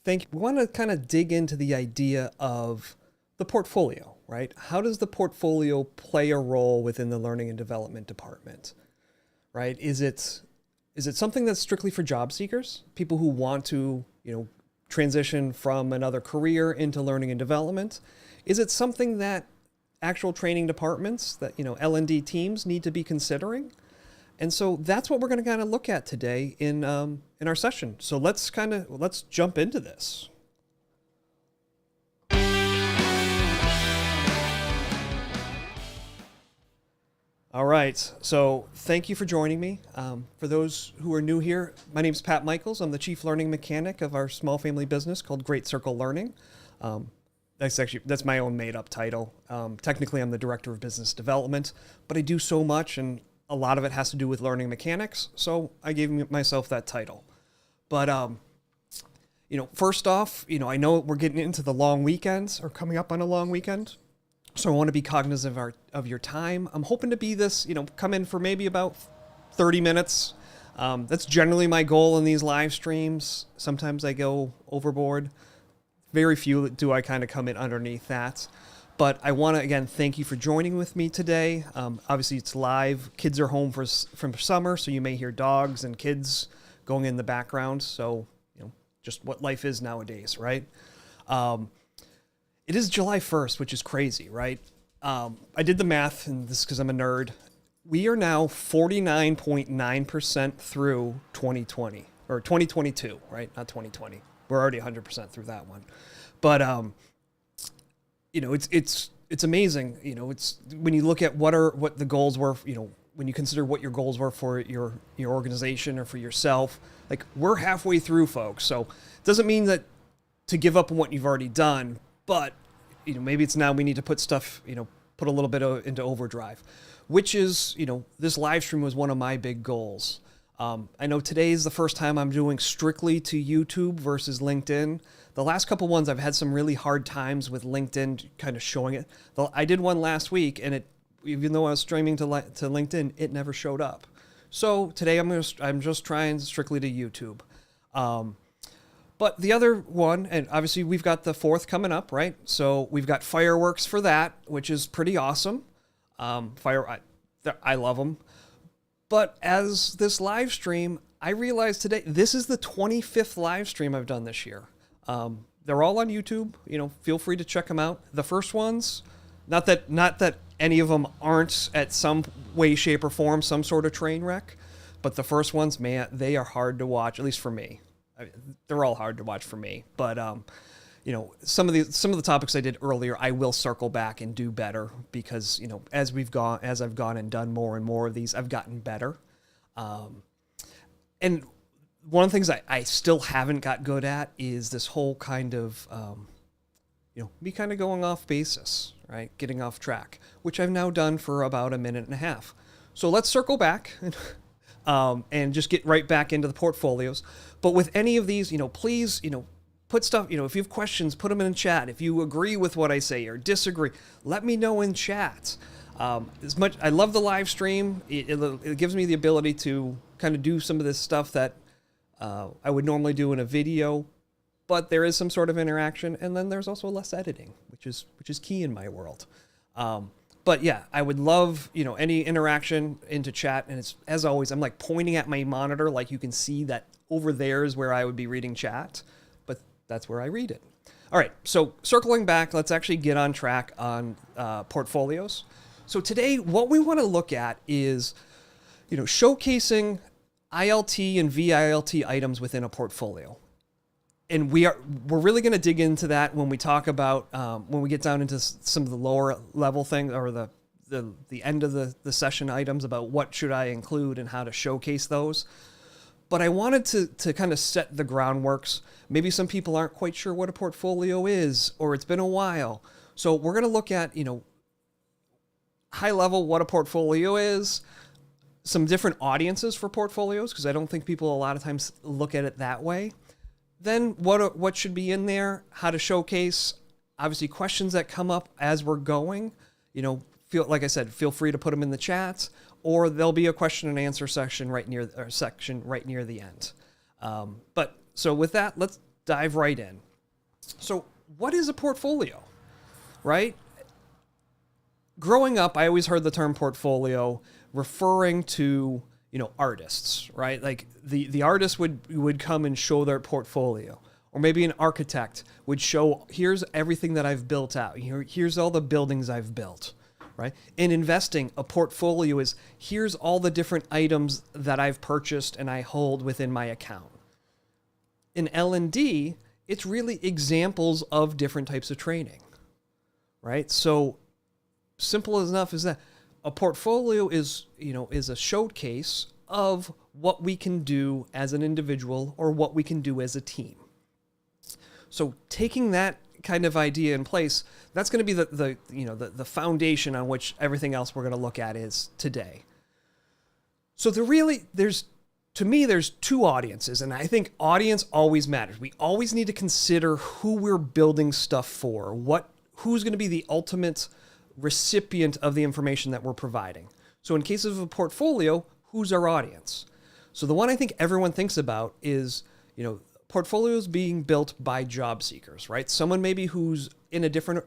We want to kind of dig into the idea of the portfolio, right? How does the portfolio play a role within the learning and development department, right? Is it something that's strictly for job seekers, people who want to, transition from another career into learning and development? Is it something that actual training departments, that L&D teams need to be considering? And so that's what we're going to kind of look at today in our session. So let's jump into this. All right, so thank you for joining me. For those who are new here, my name is Pat Michaels. I'm the Chief Learning Mechanic of our small family business called Great Circle Learning. That's my own made-up title. Technically, I'm the Director of Business Development, but I do so much, and a lot of it has to do with learning mechanics, so I gave myself that title. But, first off, I know we're getting into the long weekends, or coming up on a long weekend, so I want to be cognizant of your time. I'm hoping to be this, come in for maybe about 30 minutes. That's generally my goal in these live streams. Sometimes I go overboard. Very few do I kind of come in underneath that. But I want to, again, thank you for joining with me today. Obviously, it's live. Kids are home from summer, so you may hear dogs and kids going in the background. So, just what life is nowadays, right? It is July 1st, which is crazy, right? I did the math, and this is because I'm a nerd. We are now 49.9% through 2020, or 2022, right? Not 2020. We're already 100% through that one. But, it's amazing. It's when you look at what the goals were, when you consider what your goals were for your organization or for yourself, like we're halfway through, folks. So it doesn't mean that to give up on what you've already done, but maybe it's now we need to put stuff, put a little bit into overdrive, which is, this live stream was one of my big goals. I know today is the first time I'm doing strictly to YouTube versus LinkedIn. The last couple ones, I've had some really hard times with LinkedIn kind of showing it. I did one last week, and even though I was streaming to LinkedIn, it never showed up. So today I'm just trying strictly to YouTube. But the other one, and obviously we've got the 4th coming up, right? So we've got fireworks for that, which is pretty awesome. I love them. But as this live stream, I realized today, this is the 25th live stream I've done this year. They're all on YouTube. Feel free to check them out. The first ones, not that any of them aren't at some way, shape, or form some sort of train wreck, but the first ones, man, they are hard to watch, at least for me. They're all hard to watch for me. But some of the topics I did earlier, I will circle back and do better because as I've gone and done more and more of these, I've gotten better. And one of the things I still haven't got good at is this whole kind of me kind of going off basis, right? Getting off track, which I've now done for about a minute and a half. So let's circle back and just get right back into the portfolios. But with any of these, please, put stuff, if you have questions, put them in chat. If you agree with what I say or disagree, let me know in chat. I love the live stream. It gives me the ability to kind of do some of this stuff that I would normally do in a video, but there is some sort of interaction, and then there's also less editing, which is key in my world. But yeah, I would love, any interaction into chat. And it's, as always, I'm like pointing at my monitor, like you can see that over there is where I would be reading chat, but that's where I read it. All right, so circling back, let's actually get on track on portfolios. So today, what we want to look at is, showcasing ILT and VILT items within a portfolio. And we're really going to dig into that when we talk about, when we get down into some of the lower level things or the end of the session items about what should I include and how to showcase those. But I wanted to kind of set the groundworks. Maybe some people aren't quite sure what a portfolio is, or it's been a while. So we're going to look at, high level what a portfolio is, some different audiences for portfolios, because I don't think people a lot of times look at it that way. Then what should be in there, how to showcase, obviously questions that come up as we're going, feel free to put them in the chat, or there'll be a question and answer section right near the end. But so with that, dive right in. So what is a portfolio, right? Growing up, I always heard the term portfolio referring to, artists, right? Like the artist would come and show their portfolio. Or maybe an architect would show, here's everything that I've built out. Here's all the buildings I've built, right? In investing, a portfolio is, here's all the different items that I've purchased and I hold within my account. In L&D, it's really examples of different types of training, right? So simple enough is that a portfolio is a showcase of what we can do as an individual or what we can do as a team. So taking that kind of idea in place, that's going to be the foundation on which everything else we're going to look at is today. So there's two audiences, and I think audience always matters. We always need to consider who we're building stuff for, who's going to be the ultimate recipient of the information that we're providing. So in case of a portfolio, who's our audience? So the one I think everyone thinks about is, portfolios being built by job seekers, right? Someone maybe who's in a different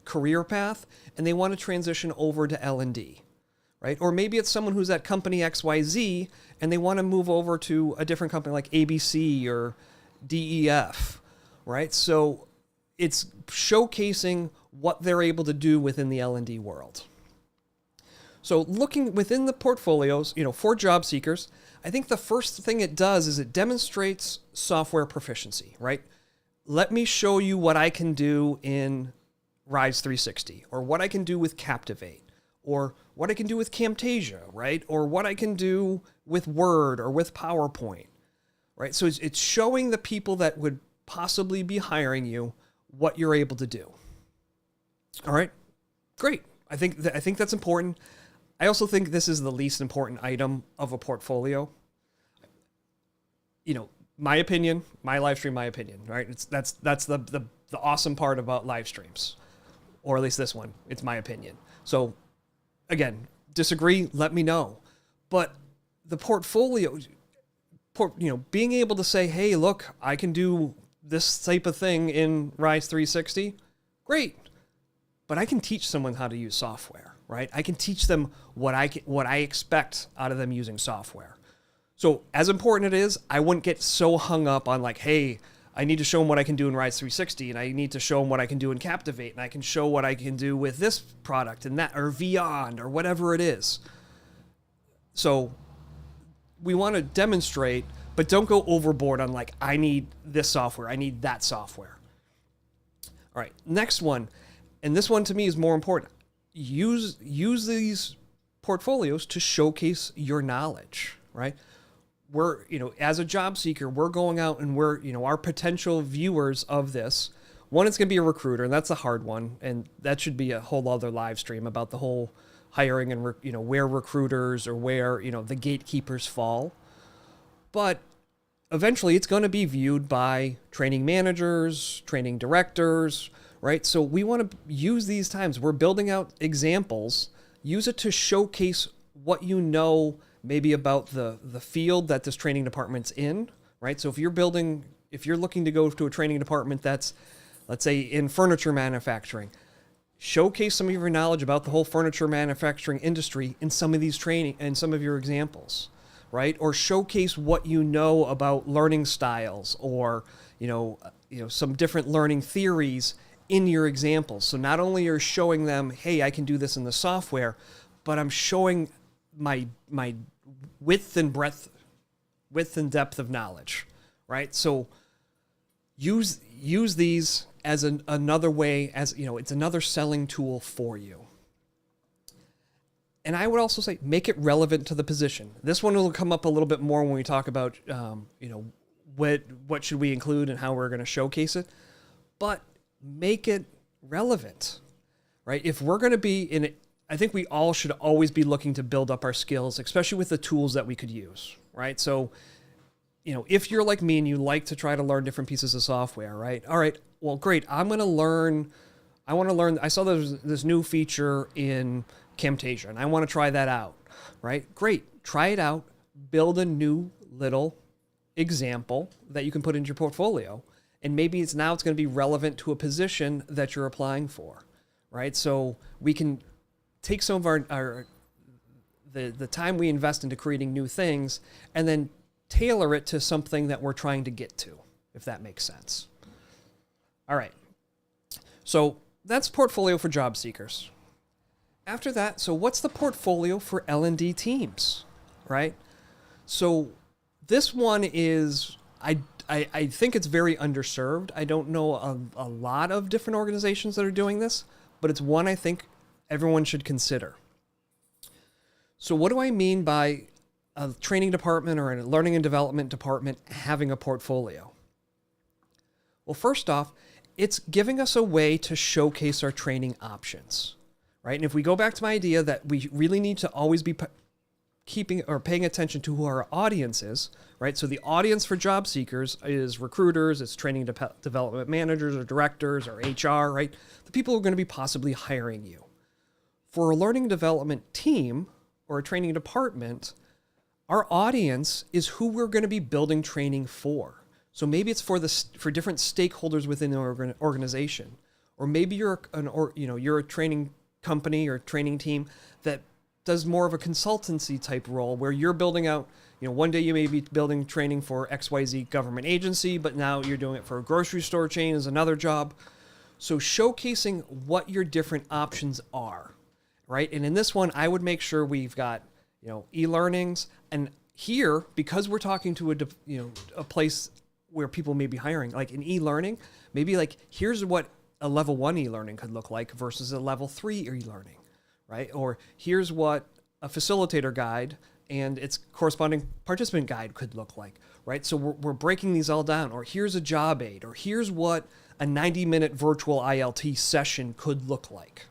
career path and they want to transition over to L&D, right? Or maybe it's someone who's at company XYZ and they want to move over to a different company like ABC or DEF, right? So it's showcasing what they're able to do within the L&D world. So looking within the portfolios, for job seekers, I think the first thing it does is it demonstrates software proficiency, right? Let me show you what I can do in Rise 360, or what I can do with Captivate, or what I can do with Camtasia, right? Or what I can do with Word or with PowerPoint, right? So it's showing the people that would possibly be hiring you what you're able to do. All right, great. I think that's important. I also think this is the least important item of a portfolio. My opinion, my live stream, my opinion, right? That's the awesome part about live streams, or at least this one. It's my opinion. So again, disagree, let me know. But the portfolio, being able to say, hey, look, I can do this type of thing in Rise 360, great. But I can teach someone how to use software, right? I can teach them what I expect out of them using software. So as important it is, I wouldn't get so hung up on like, hey, I need to show them what I can do in Rise 360, and I need to show them what I can do in Captivate, and I can show what I can do with this product and that, or Beyond, or whatever it is. So we want to demonstrate, but don't go overboard on like, I need this software, I need that software. All right, next one, and this one to me is more important. Use these portfolios to showcase your knowledge, right? We're, as a job seeker, we're going out and we're, our potential viewers of this. One, it's going to be a recruiter, and that's a hard one. And that should be a whole other live stream about the whole hiring and, where recruiters or where, the gatekeepers fall. But eventually it's going to be viewed by training managers, training directors, right? So we want to use these times. We're building out examples. Use it to showcase what maybe about the field that this training department's in, right? So if you're looking to go to a training department that's, let's say, in furniture manufacturing, showcase some of your knowledge about the whole furniture manufacturing industry in some of these training and some of your examples, right? Or showcase what you know about learning styles or, some different learning theories in your examples. So not only are you showing them, hey, I can do this in the software, but I'm showing my width and depth of knowledge, right? So use these as another way, it's another selling tool for you. And I would also say, make it relevant to the position. This one will come up a little bit more when we talk about, what should we include and how we're going to showcase it, but make it relevant, right? If we're going to be in it, I think we all should always be looking to build up our skills, especially with the tools that we could use, right? So, if you're like me and you like to try to learn different pieces of software, right? All right, well, great. I want to learn, I saw there's this new feature in Camtasia and I want to try that out, right? Great. Try it out, build a new little example that you can put into your portfolio. And maybe it's going to be relevant to a position that you're applying for, right? So we can take some of the time we invest into creating new things and then tailor it to something that we're trying to get to, if that makes sense. All right. So that's portfolio for job seekers. After that, so what's the portfolio for L&D teams, right? So this one is, I think it's very underserved. I don't know a lot of different organizations that are doing this, but it's one I think everyone should consider. So what do I mean by a training department or a learning and development department having a portfolio? Well, first off, it's giving us a way to showcase our training options, right? And if we go back to my idea that we really need to always be keeping or paying attention to who our audience is, right? So the audience for job seekers is recruiters, it's training development managers or directors or HR, right? The people who are going to be possibly hiring you. For a learning and development team or a training department, our audience is who we're going to be building training for. So maybe it's for different stakeholders within the organization, or maybe you're a training company or training team that does more of a consultancy type role where you're building out, one day you may be building training for XYZ government agency, but now you're doing it for a grocery store chain as another job. So showcasing what your different options are, right? And in this one, I would make sure we've got, e-learnings. And here, because we're talking to a place where people may be hiring, like an e-learning, maybe like, here's what a level 1 e-learning could look like versus a level 3 e-learning. Right? Or here's what a facilitator guide and its corresponding participant guide could look like, right? So we're breaking these all down. Or here's a job aid, or here's what a 90-minute virtual ILT session could look like,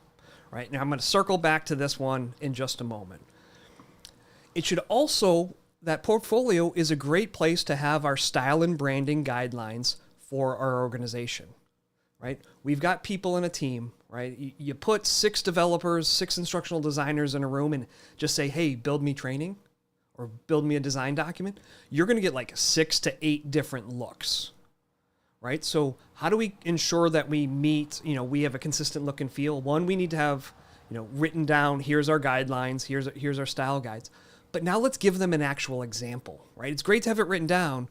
right? Now I'm going to circle back to this one in just a moment. It should also, that portfolio is a great place to have our style and branding guidelines for our organization, right? We've got people in a team, right? You put 6 developers, 6 instructional designers in a room and just say, hey, build me training or build me a design document. You're going to get like 6 to 8 different looks, right? So how do we ensure that we meet, we have a consistent look and feel? One, we need to have, written down, here's our guidelines, here's our style guides. But now let's give them an actual example, right? It's great to have it written down.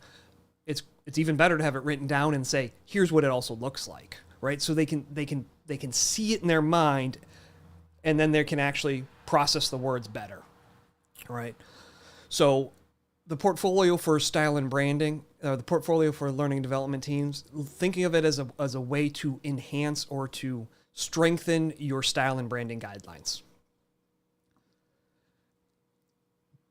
It's even better to have it written down and say, here's what it also looks like, right? So they can see it in their mind, and then they can actually process the words better, right? So the portfolio for style and branding, the portfolio for learning and development teams, thinking of it as a way to enhance or to strengthen your style and branding guidelines.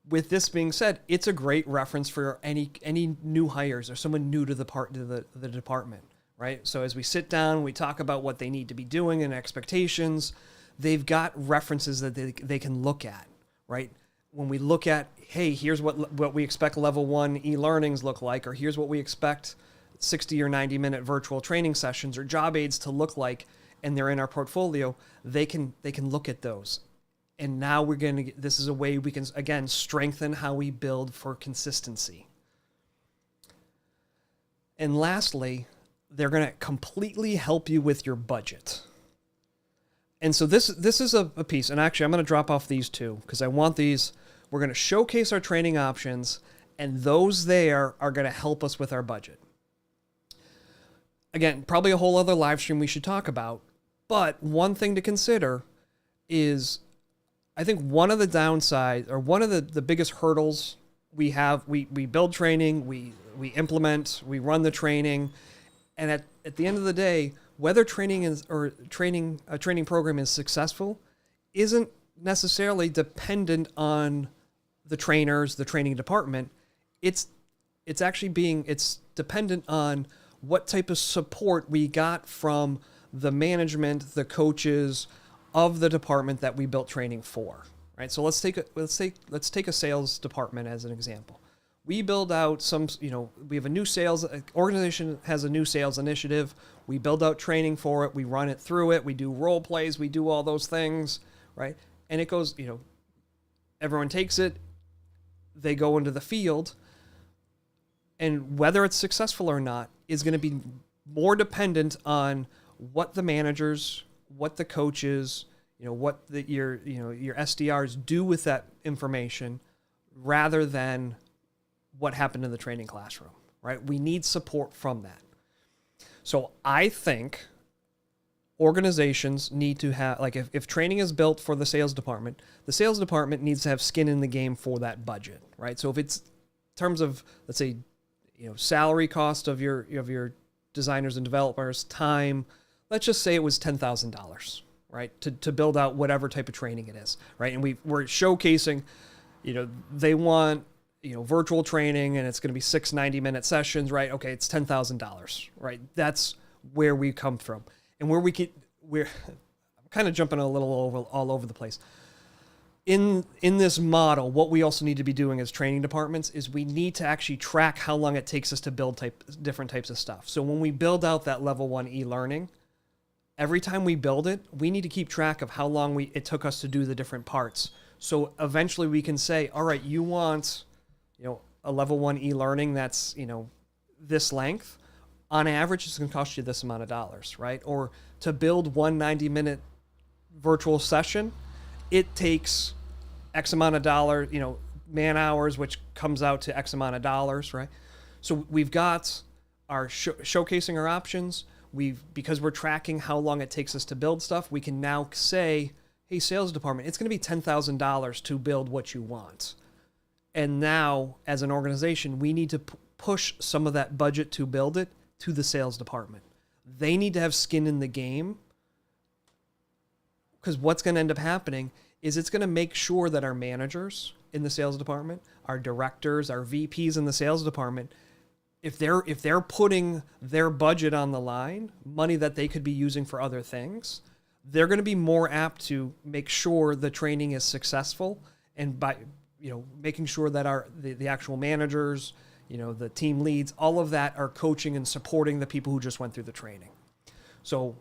With this being said, it's a great reference for any new hires or someone new to the department, right? So as we sit down, we talk about what they need to be doing and expectations. They've got references that they can look at, right? When we look at, hey, here's what we expect level 1 e-learnings look like, or here's what we expect 60 or 90-minute virtual training sessions or job aids to look like, and they're in our portfolio, they can look at those. And now this is a way we can, again, strengthen how we build for consistency. And lastly, they're going to completely help you with your budget. And so this is a piece, and actually I'm going to drop off these two because I want these. We're going to showcase our training options, and those there are going to help us with our budget. Again, probably a whole other live stream we should talk about, but one thing to consider is, I think one of the downsides, or one of the biggest hurdles we have, we build training, we implement, we run the training, and at the end of the day, whether a training program is successful isn't necessarily dependent on the trainers, the training department. It's dependent on what type of support we got from the management, the coaches of the department that we built training for, right? So let's take a sales department as an example. We build out we have a new sales organization has a new sales initiative. We build out training for it. We run it through it. We do role plays. We do all those things, right? And it goes, everyone takes it. They go into the field. And whether it's successful or not is going to be more dependent on what the managers, what the coaches, what your SDRs do with that information, rather than what happened in the training classroom, right? We need support from that. So I think organizations need to have, like, if training is built for the sales department needs to have skin in the game for that budget, right? So if it's in terms of, let's say, salary cost of your designers and developers, time, let's just say it was $10,000, right? To build out whatever type of training it is, right? And we're showcasing, they want, virtual training, and it's going to be 6 90-minute sessions, right? Okay, it's $10,000, right? That's where we come from. And we're I'm kind of jumping a little all over the place. In this model, what we also need to be doing as training departments is we need to actually track how long it takes us to build different types of stuff. So when we build out that level 1 e-learning, every time we build it, we need to keep track of how long it took us to do the different parts. So eventually we can say, all right, you want, a level 1 e-learning that's, this length. On average, it's going to cost you this amount of dollars, right? Or to build one 90-minute virtual session, it takes X amount of dollars, man hours, which comes out to X amount of dollars, right? So we've got our showcasing our options. Because we're tracking how long it takes us to build stuff, we can now say, hey, sales department, it's going to be $10,000 to build what you want. And now, as an organization, we need to push some of that budget to build it to the sales department. They need to have skin in the game, because what's going to end up happening is it's going to make sure that our managers in the sales department, our directors, our VPs in the sales department, if they're putting their budget on the line, money that they could be using for other things, they're going to be more apt to make sure the training is successful, and by making sure that the actual managers, the team leads, all of that are coaching and supporting the people who just went through the training. So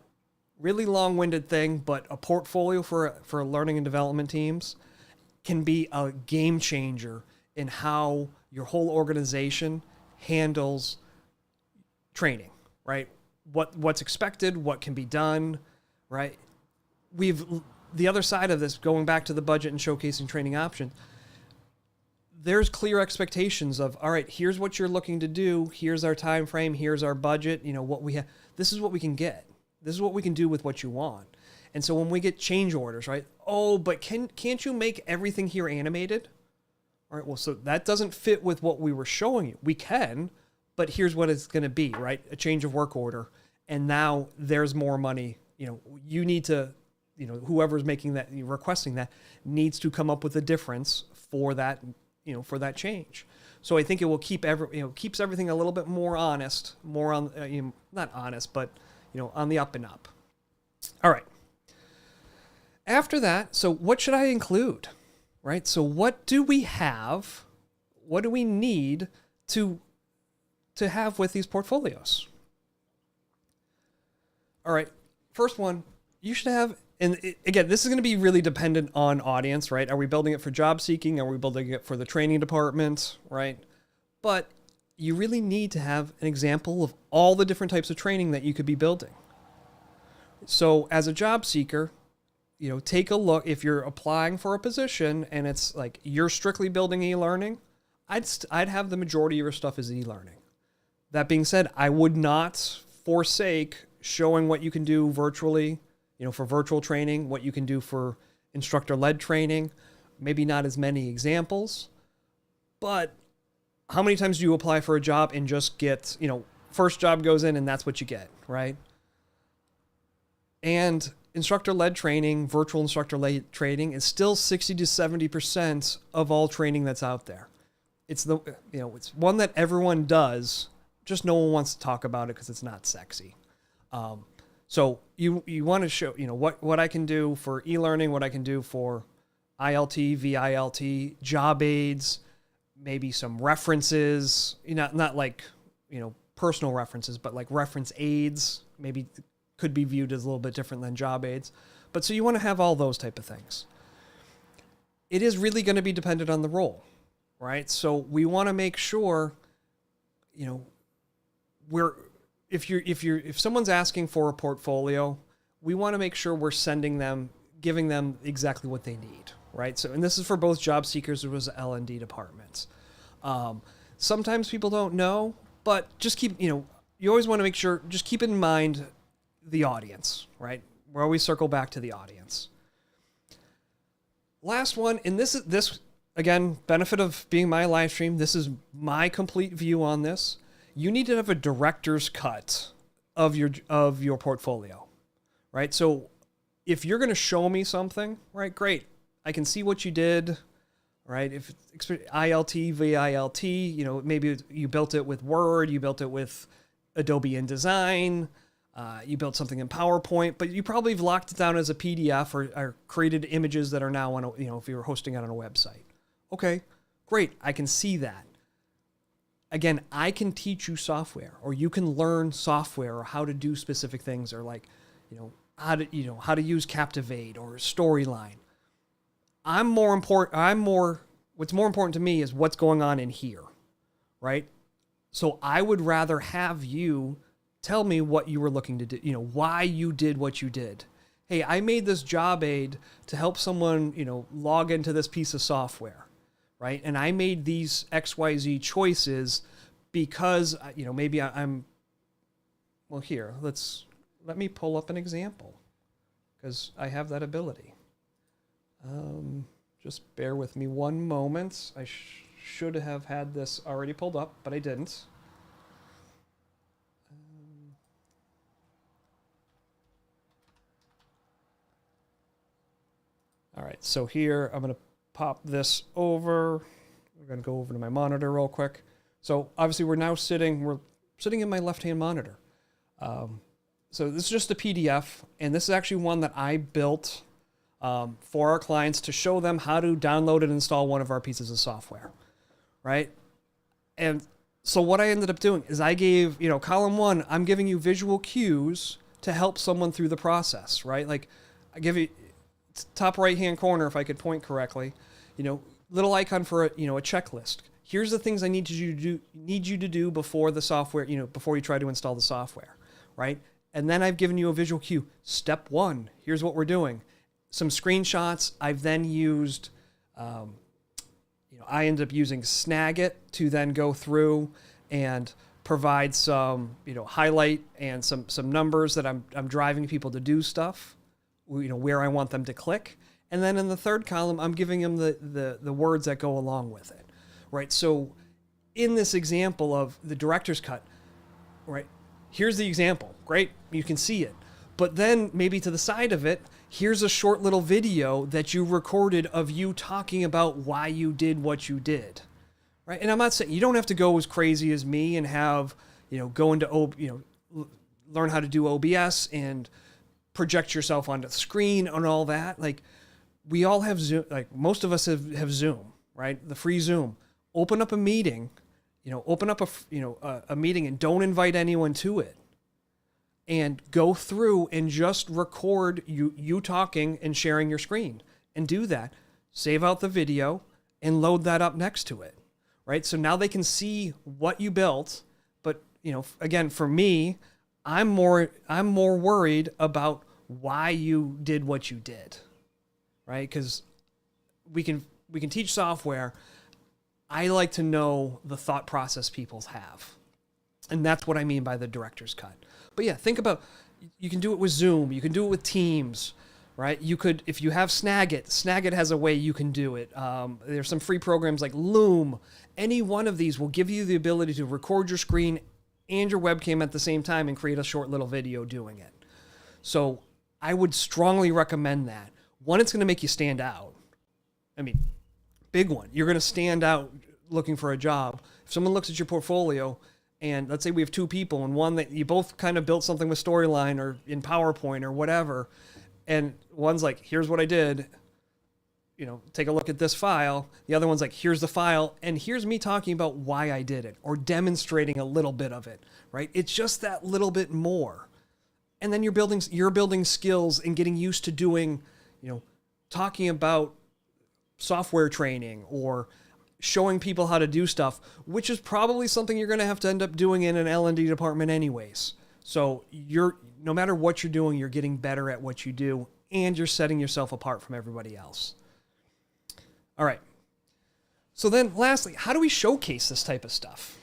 really long-winded thing, but a portfolio for learning and development teams can be a game changer in how your whole organization handles training, right? What's expected, what can be done, right? The other side of this, going back to the budget and showcasing training options, there's clear expectations of, all right, here's what you're looking to do. Here's our time frame. Here's our budget. What we have. This is what we can get. This is what we can do with what you want. And so when we get change orders, right? Oh, but can't you make everything here animated? All right, well, so that doesn't fit with what we were showing you. We can, but here's what it's going to be, right? A change of work order. And now there's more money. You need to, whoever's making that, requesting that, needs to come up with a difference for that, for that change. So I think it will keeps everything a little bit more honest, more on, not honest, but, on the up and up. All right. After that, so what should I include, right? So what do we have? What do we need to have with these portfolios? All right. First one, you should have, and again, this is going to be really dependent on audience, right? Are we building it for job seeking? Are we building it for the training department, right? But you really need to have an example of all the different types of training that you could be building. So as a job seeker, take a look. If you're applying for a position and it's like you're strictly building e-learning, I'd have the majority of your stuff as e-learning. That being said, I would not forsake showing what you can do virtually, for virtual training, what you can do for instructor-led training. Maybe not as many examples, but how many times do you apply for a job and just get, first job goes in and that's what you get, right? And instructor-led training, virtual instructor-led training is still 60 to 70% of all training that's out there. It's it's one that everyone does, just no one wants to talk about it because it's not sexy. So you want to show, what I can do for e-learning, what I can do for ILT, VILT, job aids, maybe some references, not like, personal references, but like reference aids, maybe could be viewed as a little bit different than job aids. But so you want to have all those type of things. It is really going to be dependent on the role, right? So we want to make sure you know, if someone's asking for a portfolio, we want to make sure we're giving them exactly what they need, right? So, and this is for both job seekers as well as L&D departments. Sometimes people don't know, but just you always want to make sure, just keep in mind the audience, right? We always circle back to the audience. Last one, and this again, benefit of being my live stream, this is my complete view on this. You need to have a director's cut of your portfolio, right? So if you're going to show me something, right, great. I can see what you did, right? If ILT VILT, maybe you built it with Word, you built it with Adobe InDesign, you built something in PowerPoint, but you probably have locked it down as a PDF or created images that are now on if you're hosting it on a website. Okay, great. I can see that. Again, I can teach you software, or you can learn software or how to do specific things, or how to use Captivate or Storyline. What's more important to me is what's going on in here, right? So I would rather have you tell me what you were looking to do, why you did what you did. Hey, I made this job aid to help someone, log into this piece of software, right? And I made these XYZ choices because, maybe here, let me pull up an example because I have that ability. Just bear with me one moment. I should have had this already pulled up, but I didn't. All right, so here I'm going to pop this over. We're going to go over to my monitor real quick. So obviously we're sitting in my left-hand monitor. So this is just a PDF, and this is actually one that I built for our clients to show them how to download and install one of our pieces of software, right? And so what I ended up doing is I gave, column 1, I'm giving you visual cues to help someone through the process, right? Like I give you top right-hand corner, if I could point correctly, little icon for a checklist. Here's the things I need you to do before the software, before you try to install the software, right? And then I've given you a visual cue. Step 1, here's what we're doing. Some screenshots. I've then used, I ended up using Snagit to then go through and provide some, highlight and some numbers that I'm driving people to do stuff, where I want them to click. And then in the third column, I'm giving them the words that go along with it, right? So in this example of the director's cut, right, here's the example. Great, you can see it. But then maybe to the side of it, here's a short little video that you recorded of you talking about why you did what you did, right? And I'm not saying you don't have to go as crazy as me and have, go into, learn how to do OBS and project yourself onto the screen and all that. Like we all have Zoom, like most of us have Zoom, right? The free Zoom. Open up a meeting, open up a meeting and don't invite anyone to it. And go through and just record you talking and sharing your screen and do that. Save out the video and load that up next to it, right? So now they can see what you built. But, again, for me, I'm more worried about why you did what you did, right? Because we can teach software. I like to know the thought process people have. And that's what I mean by the director's cut. But yeah, think about, you can do it with Zoom, you can do it with Teams, right? You could, if you have Snagit has a way you can do it. There's some free programs like Loom. Any one of these will give you the ability to record your screen and your webcam at the same time and create a short little video doing it. So I would strongly recommend that. One, it's going to make you stand out. I mean, big one. You're going to stand out looking for a job. If someone looks at your portfolio, and let's say we have 2 people, and one that you both kind of built something with Storyline or in PowerPoint or whatever, and one's like, here's what I did, take a look at this file. The other one's like, here's the file, and here's me talking about why I did it or demonstrating a little bit of it, right? It's just that little bit more. And then you're building skills and getting used to doing, talking about software training or showing people how to do stuff, which is probably something you're going to have to end up doing in an L&D department anyways. So no matter what you're doing, you're getting better at what you do, and you're setting yourself apart from everybody else. All right. So then lastly, how do we showcase this type of stuff?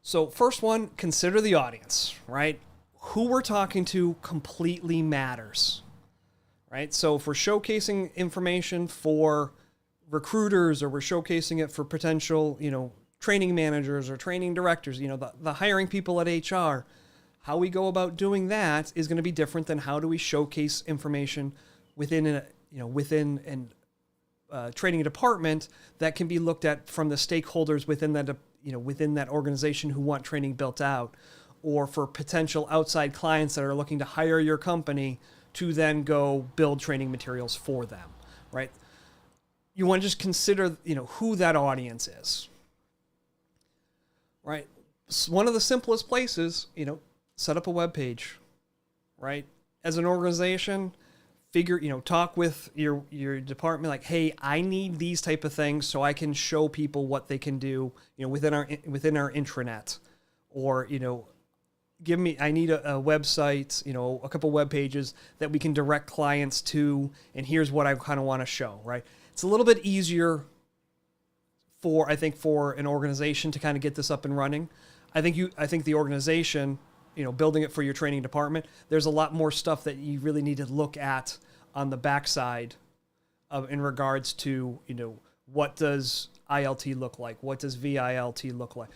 So first one, consider the audience, right? Who we're talking to completely matters, right? So if we're showcasing information for recruiters, or we're showcasing it for potential, training managers or training directors, the hiring people at HR, how we go about doing that is going to be different than how do we showcase information within an training department that can be looked at from the stakeholders within that organization who want training built out, or for potential outside clients that are looking to hire your company to then go build training materials for them, right? You want to just consider, who that audience is, right? One of the simplest places, set up a web page, right? As an organization, talk with your department, like, hey, I need these type of things so I can show people what they can do, within our intranet, or, I need a website, a couple web pages that we can direct clients to, and here's what I kind of want to show, right? It's a little bit easier for an organization to kind of get this up and running. I think the organization, building it for your training department, there's a lot more stuff that you really need to look at on the backside in regards to, what does ILT look like? What does VILT look like?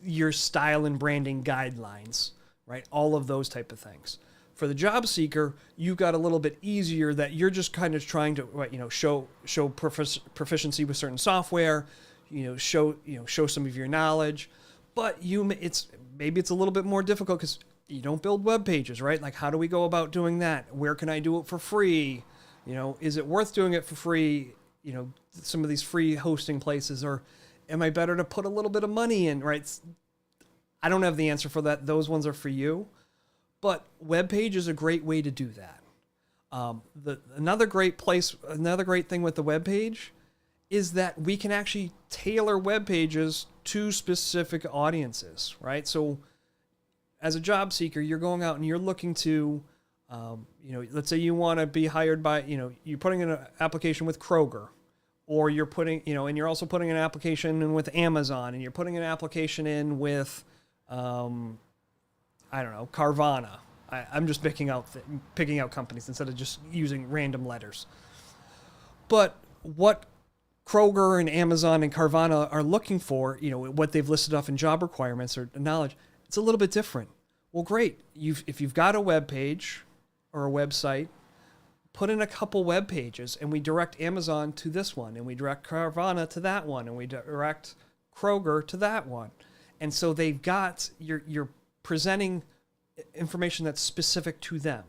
Your style and branding guidelines, right? All of those type of things. For the job seeker, you've got a little bit easier that you're just kind of trying to, show proficiency with certain software, show some of your knowledge, but maybe it's a little bit more difficult because you don't build web pages, right? Like, how do we go about doing that? Where can I do it for free? Is it worth doing it for free? Some of these free hosting places, or am I better to put a little bit of money in, right? I don't have the answer for that. Those ones are for you. But web page is a great way to do that. Another great thing with the web page is that we can actually tailor web pages to specific audiences, right? So as a job seeker, you're going out and you're looking to, let's say you want to be hired by, you're putting in an application with Kroger, or you're putting, and you're also putting an application in with Amazon, and you're putting an application in with, Carvana. I'm just picking out companies instead of just using random letters. But what Kroger and Amazon and Carvana are looking for, what they've listed off in job requirements or knowledge, it's a little bit different. Well, great. If you've got a web page or a website, put in a couple web pages, and we direct Amazon to this one, and we direct Carvana to that one, and we direct Kroger to that one. And so they've got, you're presenting information that's specific to them.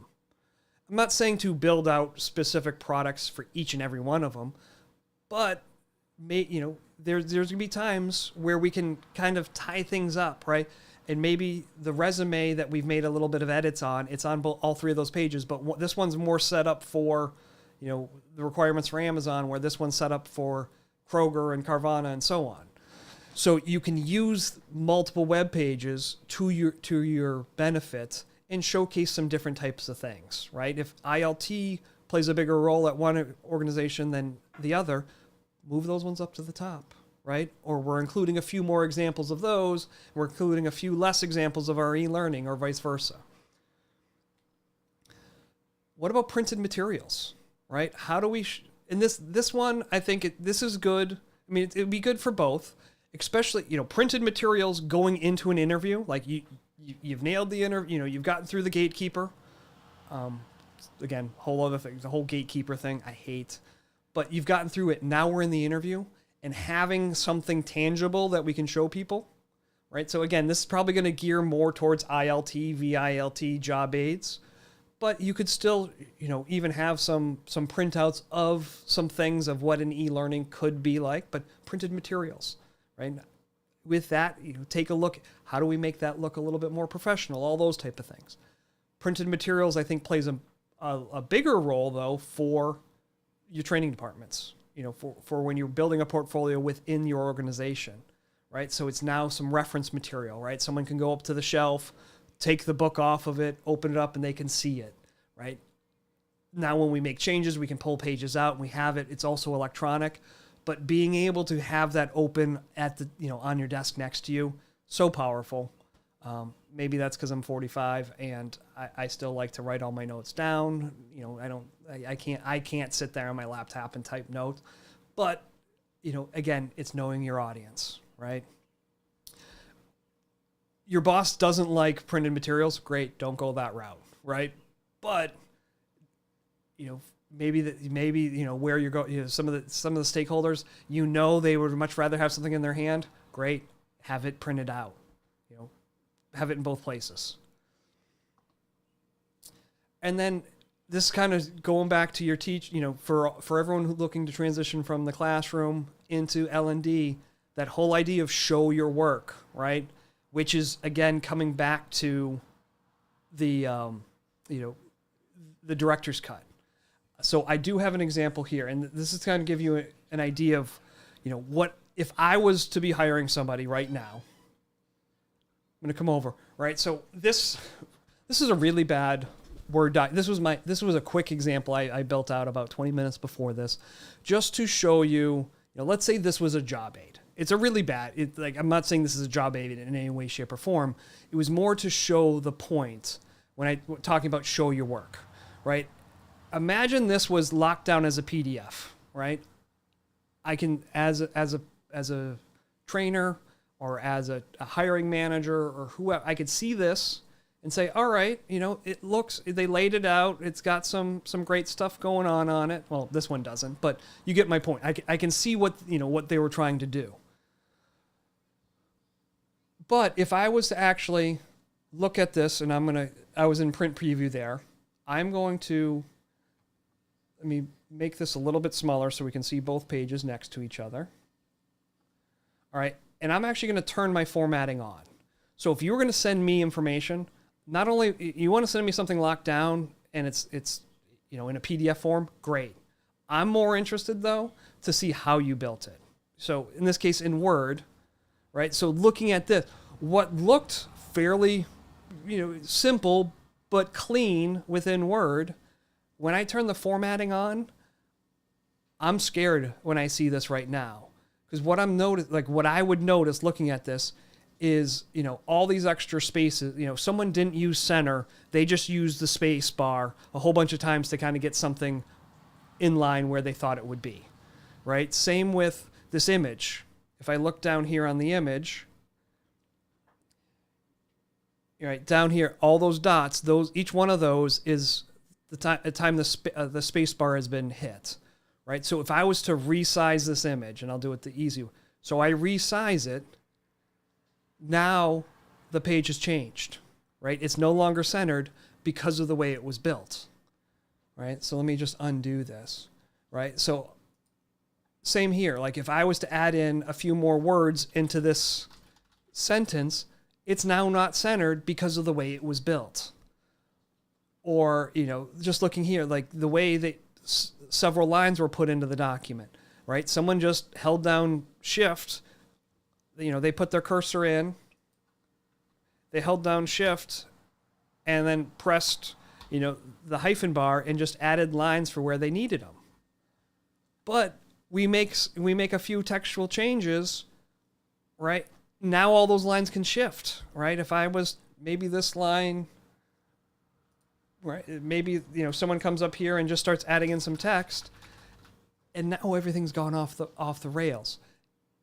I'm not saying to build out specific products for each and every one of them, but there's going to be times where we can kind of tie things up, right? And maybe the resume that we've made a little bit of edits on, it's on all three of those pages, but this one's more set up for, the requirements for Amazon, where this one's set up for Kroger and Carvana and so on. So you can use multiple web pages to your benefit and showcase some different types of things, right? If ILT plays a bigger role at one organization than the other, move those ones up to the top, right? Or we're including a few more examples of those. We're including a few less examples of our e-learning, or vice versa. What about printed materials, right? How do we, and this one, I think this is good. I mean, it'd be good for both, especially, printed materials going into an interview. Like you've nailed the interview, you've gotten through the gatekeeper. Again, whole other thing, the whole gatekeeper thing I hate, but you've gotten through it. Now we're in the interview, and having something tangible that we can show people, right? So again, this is probably going to gear more towards ILT, VILT, job aids, but you could still, even have some printouts of some things of what an e-learning could be like, but printed materials, right? With that, take a look. How do we make that look a little bit more professional? All those type of things. Printed materials, I think, plays a bigger role, though, for your training departments. for when you're building a portfolio within your organization, right? So it's now some reference material, right? Someone can go up to the shelf, take the book off of it, open it up, and they can see it, right? Now, when we make changes, we can pull pages out and we have it. It's also electronic, but being able to have that open at the, on your desk next to you, so powerful. Maybe that's because I'm 45 and I still like to write all my notes down. I can't sit there on my laptop and type notes, but again, it's knowing your audience, right? Your boss doesn't like printed materials. Great. Don't go that route. Right. But, maybe where you're going, some of the stakeholders, they would much rather have something in their hand. Great. Have it printed out, have it in both places. And then this kind of going back to your for everyone who's looking to transition from the classroom into L&D, that whole idea of show your work, right? Which is, again, coming back to the director's cut. So I do have an example here, and this is kind of give you an idea of, what if I was to be hiring somebody right now. I'm going to come over, right? So this is a really bad Word doc. This was a quick example I built out about 20 minutes before this, just to show you, let's say this was a job aid. It's a really bad, I'm not saying this is a job aid in any way, shape, or form. It was more to show the point when I'm talking about show your work, right? Imagine this was locked down as a PDF, right? I can, as a trainer or as a hiring manager or whoever, I could see this and say, all right, they laid it out. It's got some great stuff going on it. Well, this one doesn't, but you get my point. I can see what they were trying to do. But if I was to actually look at this, and I was in print preview there, I'm going to, let me make this a little bit smaller so we can see both pages next to each other. All right. And I'm actually going to turn my formatting on. So if you were going to send me information, not only you want to send me something locked down and it's in a PDF form, great. I'm more interested though to see how you built it. So in this case in Word, right? So looking at this, what looked fairly, simple but clean within Word, when I turn the formatting on, I'm scared when I see this right now. Because what I would notice looking at this is, all these extra spaces, someone didn't use center. They just used the space bar a whole bunch of times to kind of get something in line where they thought it would be, right? Same with this image. If I look down here on the image, right down here, all those dots, each one of those is the time the space bar has been hit, right? So if I was to resize this image, and I'll do it the easy way, so I resize it, now the page has changed, right? It's no longer centered because of the way it was built, right? So let me just undo this, right? So same here. Like if I was to add in a few more words into this sentence, it's now not centered because of the way it was built. Or, just looking here, like the way that several lines were put into the document, right? Someone just held down Shift, they put their cursor in, they held down Shift, and then pressed, the hyphen bar and just added lines for where they needed them. But we make a few textual changes, right? Now all those lines can shift, right? If I was maybe this line, right? Maybe, someone comes up here and just starts adding in some text, and now everything's gone off the rails.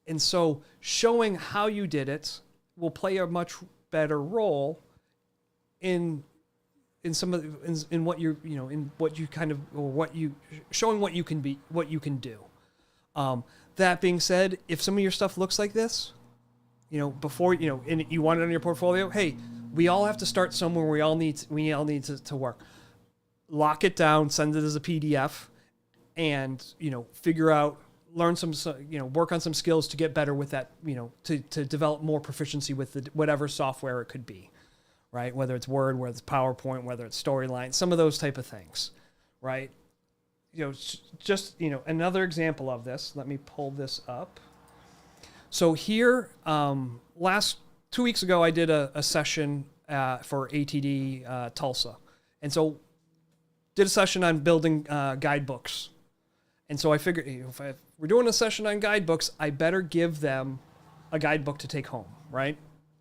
And so showing how you did it will play a much better role in what you're, in what you kind of, or what you, showing what you can be, what you can do. That being said, if some of your stuff looks like this, before, and you want it on your portfolio, hey, we all have to start somewhere. We all need to work. Lock it down, send it as a PDF, and, figure out, learn some, work on some skills to get better with that, to develop more proficiency with whatever software it could be, right? Whether it's Word, whether it's PowerPoint, whether it's Storyline, some of those type of things, right? just, another example of this. Let me pull this up. So here, last 2 weeks ago, I did a session for ATD Tulsa. And so did a session on building guidebooks. And so I figured, if we're doing a session on guidebooks, I better give them a guidebook to take home, right?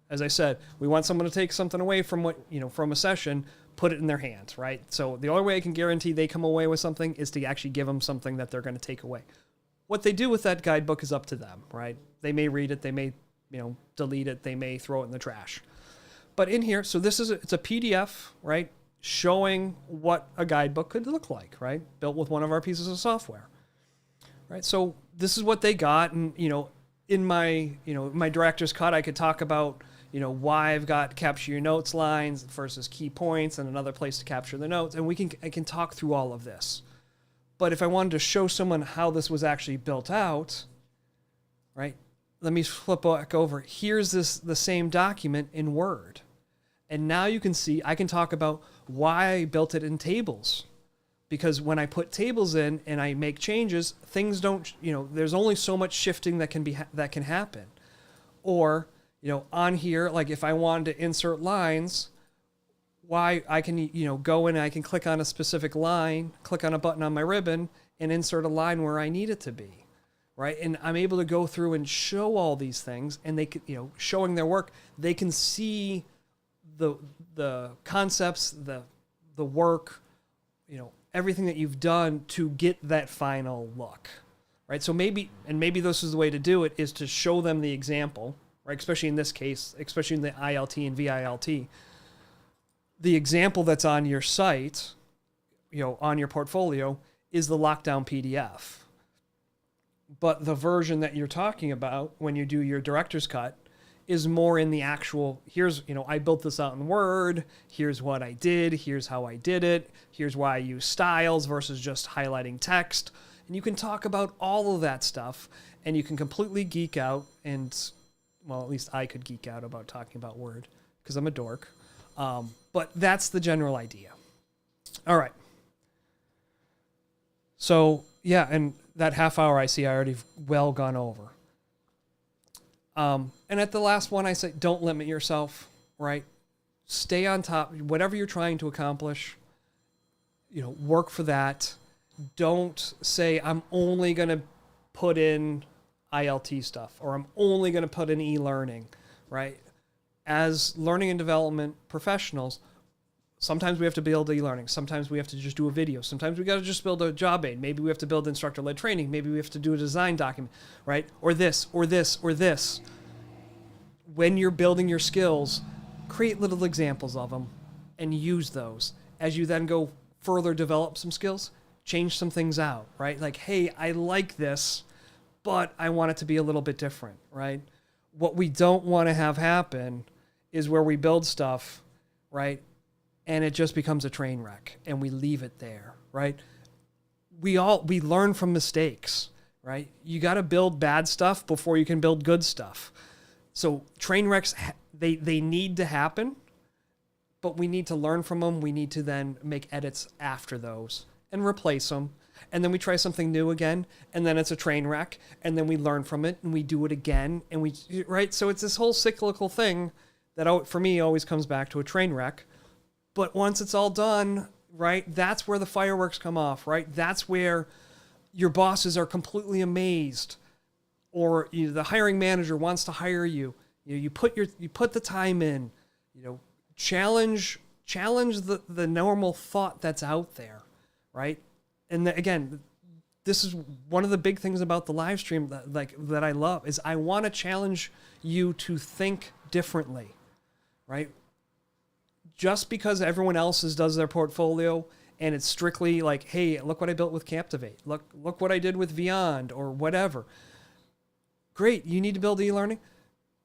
As I said, we want someone to take something away from from a session, put it in their hands, right? So the only way I can guarantee they come away with something is to actually give them something that they're going to take away. What they do with that guidebook is up to them, right? They may read it, they may, delete it, they may throw it in the trash. But in here, so it's a PDF, right? Showing what a guidebook could look like, right? Built with one of our pieces of software, right? So this is what they got. And, in my director's cut, I could talk about, why I've got capture your notes lines versus key points and another place to capture the notes. And I can talk through all of this. But if I wanted to show someone how this was actually built out, right? Let me flip back over. Here's the same document in Word. And now you can see, I can talk about why I built it in tables. Because when I put tables in and I make changes, things don't, there's only so much shifting that can happen. Or, on here, like if I wanted to insert lines, why I can, go in and I can click on a specific line, click on a button on my ribbon and insert a line where I need it to be, right? And I'm able to go through and show all these things, and they could, showing their work, they can see the concepts, the work, everything that you've done to get that final look, right? So maybe this is the way to do it, is to show them the example, right? Especially in this case, especially in the ILT and VILT, the example that's on your site, on your portfolio, is the lockdown PDF. But the version that you're talking about when you do your director's cut is more in the actual, here's, I built this out in Word, here's what I did, here's how I did it, here's why I use styles versus just highlighting text. And you can talk about all of that stuff, and you can completely geek out, and, well, at least I could geek out about talking about Word, because I'm a dork. But that's the general idea. All right. So, yeah, and that half hour I see I already well gone over. And at the last one, I say, don't limit yourself, right? Stay on top. Whatever you're trying to accomplish, work for that. Don't say, I'm only going to put in ILT stuff, or I'm only going to put in e-learning, right? As learning and development professionals, sometimes we have to build e-learning. Sometimes we have to just do a video. Sometimes we got to just build a job aid. Maybe we have to build instructor-led training. Maybe we have to do a design document, right? Or this, or this, or this. When you're building your skills, create little examples of them and use those. As you then go further develop some skills, change some things out, right? Like, hey, I like this, but I want it to be a little bit different, right? What we don't want to have happen is where we build stuff, right? And it just becomes a train wreck and we leave it there, right? We learn from mistakes, right? You got to build bad stuff before you can build good stuff. So train wrecks, they need to happen, but we need to learn from them. We need to then make edits after those and replace them. And then we try something new again, and then it's a train wreck, and then we learn from it and we do it again. And right? So it's this whole cyclical thing that for me always comes back to a train wreck. But once it's all done, right, that's where the fireworks come off, right? That's where your bosses are completely amazed, or the hiring manager wants to hire you. You put the time in, challenge the normal thought that's out there, right? And again, this is one of the big things about the live stream that I love, is I want to challenge you to think differently, right? Just because everyone else does their portfolio and it's strictly like, hey, look what I built with Captivate. Look what I did with Beyond or whatever. Great. You need to build e-learning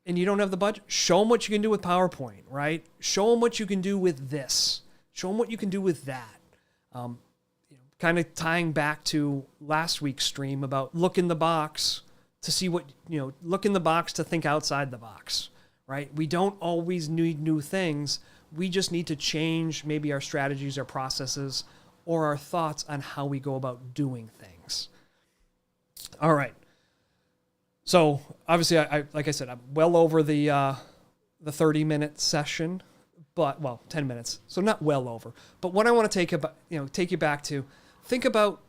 and you don't have the budget. Show them what you can do with PowerPoint, right? Show them what you can do with this. Show them what you can do with that. Kind of tying back to last week's stream about look in the box to see what, look in the box to think outside the box, right? We don't always need new things. We just need to change maybe our strategies, our processes, or our thoughts on how we go about doing things. All right. So obviously, I like I said, I'm well over the 30-minute session, but 10 minutes. So not well over. But what I want to take you back to, think about,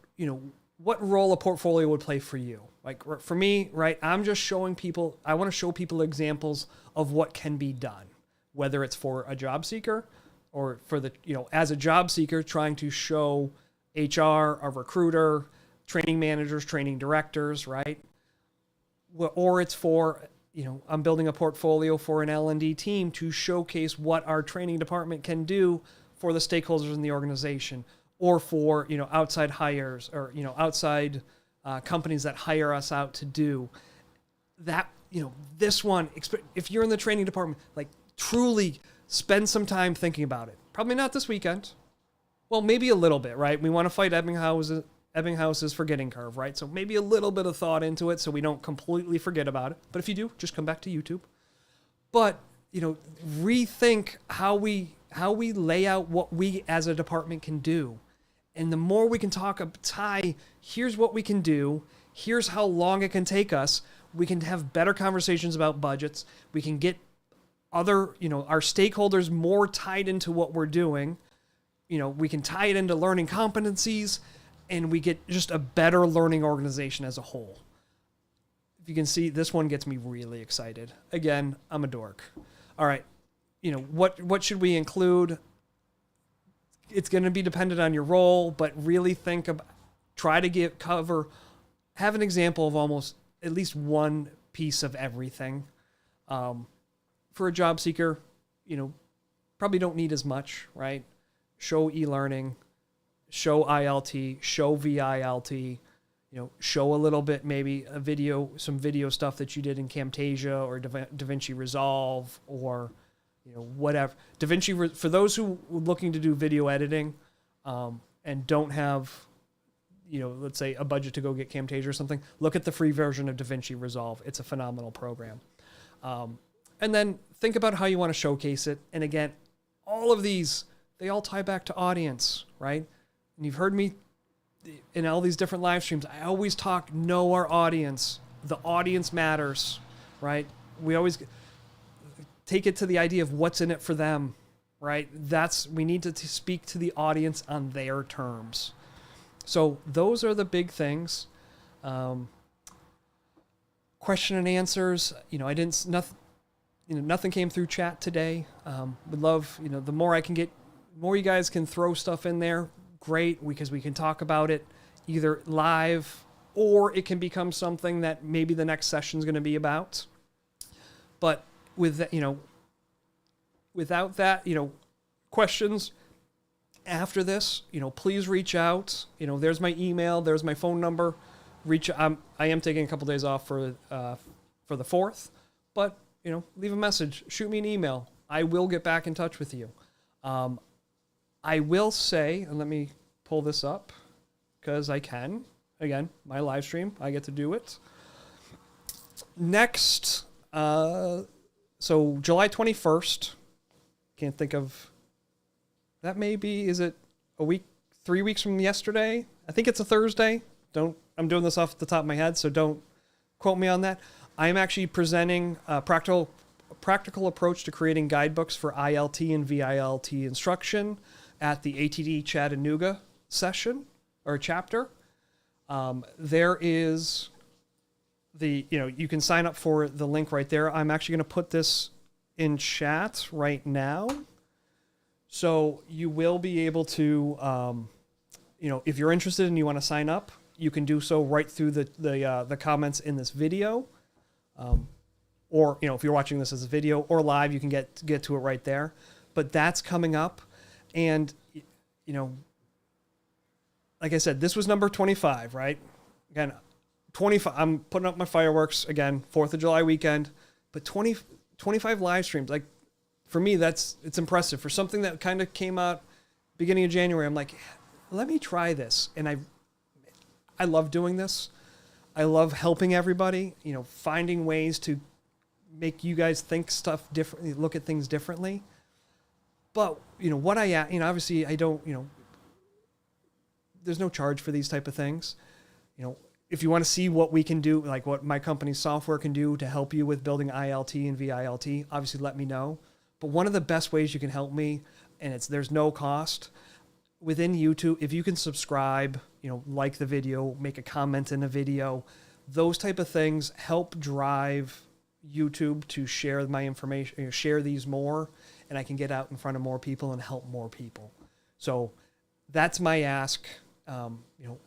what role a portfolio would play for you. Like for me, right? I'm just showing people. I want to show people examples of what can be done, whether it's for a job seeker or for the, as a job seeker trying to show HR, a recruiter, training managers, training directors, right? Or it's for, I'm building a portfolio for an L&D team to showcase what our training department can do for the stakeholders in the organization, or for, outside hires, or, outside companies that hire us out to do that. This one, if you're in the training department, like truly spend some time thinking about it. Probably not this weekend. Well, maybe a little bit, right? We want to fight Ebbinghouse's forgetting curve, right? So maybe a little bit of thought into it so we don't completely forget about it. But if you do, just come back to YouTube. But, rethink how we lay out what we as a department can do. And the more we can talk about, here's what we can do, here's how long it can take us, we can have better conversations about budgets, we can get our stakeholders more tied into what we're doing, we can tie it into learning competencies, and we get just a better learning organization as a whole. If you can see, this one gets me really excited. Again, I'm a dork. All right, what should we include? It's going to be dependent on your role, but really have an example of almost at least one piece of everything. For a job seeker, probably don't need as much, right? Show e-learning, show ILT, show VILT, show a little bit, maybe some video stuff that you did in Camtasia or DaVinci Resolve, or whatever. DaVinci, for those who are looking to do video editing and don't have, let's say a budget to go get Camtasia or something, look at the free version of DaVinci Resolve. It's a phenomenal program. And then think about how you want to showcase it. And again, all of these, they all tie back to audience, right? And you've heard me in all these different live streams. I always know our audience. The audience matters, right? We always take it to the idea of what's in it for them, right? We need to speak to the audience on their terms. So those are the big things. Question and answers. Nothing came through chat today. Would love, the more you guys can throw stuff in there, great, because we can talk about it either live, or it can become something that maybe the next session is going to be about. But without that, questions after this, please reach out. There's my email, there's my phone number. I am taking a couple days off for the 4th, but leave a message, shoot me an email. I will get back in touch with you. I will say, and let me pull this up because I can. Again, my live stream, I get to do it. Next, so July 21st, can't think of, that may be, is it a week, 3 weeks from yesterday? I think it's a Thursday. I'm doing this off the top of my head, so don't quote me on that. I am actually presenting a practical approach to creating guidebooks for ILT and VILT instruction at the ATD Chattanooga session or chapter. There is you can sign up for the link right there. I'm actually going to put this in chat right now. So you will be able to, if you're interested and you want to sign up, you can do so right through the comments in this video. Or, if you're watching this as a video or live, you can get to it right there. But that's coming up. And, like I said, this was number 25, right? Again, 25, I'm putting up my fireworks again, 4th of July weekend, but 25 live streams. Like, for me, it's impressive. For something that kind of came out beginning of January, I'm like, let me try this. And I love doing this. I love helping everybody, finding ways to make you guys think stuff differently, look at things differently. But, obviously I don't, there's no charge for these type of things. You know, if you want to see what we can do, like what my company's software can do to help you with building ILT and VILT, obviously let me know. But one of the best ways you can help me, and there's no cost, within YouTube, if you can subscribe, you know, like the video, make a comment in the video, those type of things help drive YouTube to share my information, you know, share these more, and I can get out in front of more people and help more people. So that's my ask. You know,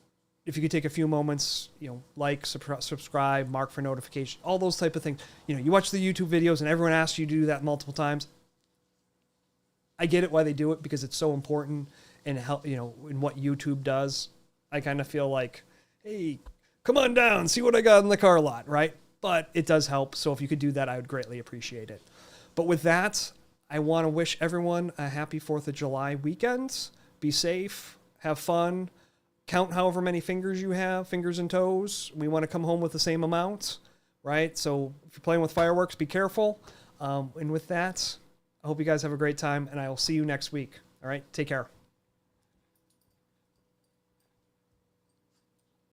if you could take a few moments, you know, like, subscribe, mark for notification, all those type of things. You know, you watch the YouTube videos and everyone asks you to do that multiple times. I get it why they do it, because it's so important and help, you know, in what YouTube does. I kind of feel like, hey, come on down, see what I got in the car lot, right? But it does help. So if you could do that, I would greatly appreciate it. But with that, I want to wish everyone a happy 4th of July weekend. Be safe, have fun, count however many fingers you have, fingers and toes. We want to come home with the same amount, right? So if you're playing with fireworks, be careful. And with that, I hope you guys have a great time, and I will see you next week. All right, take care.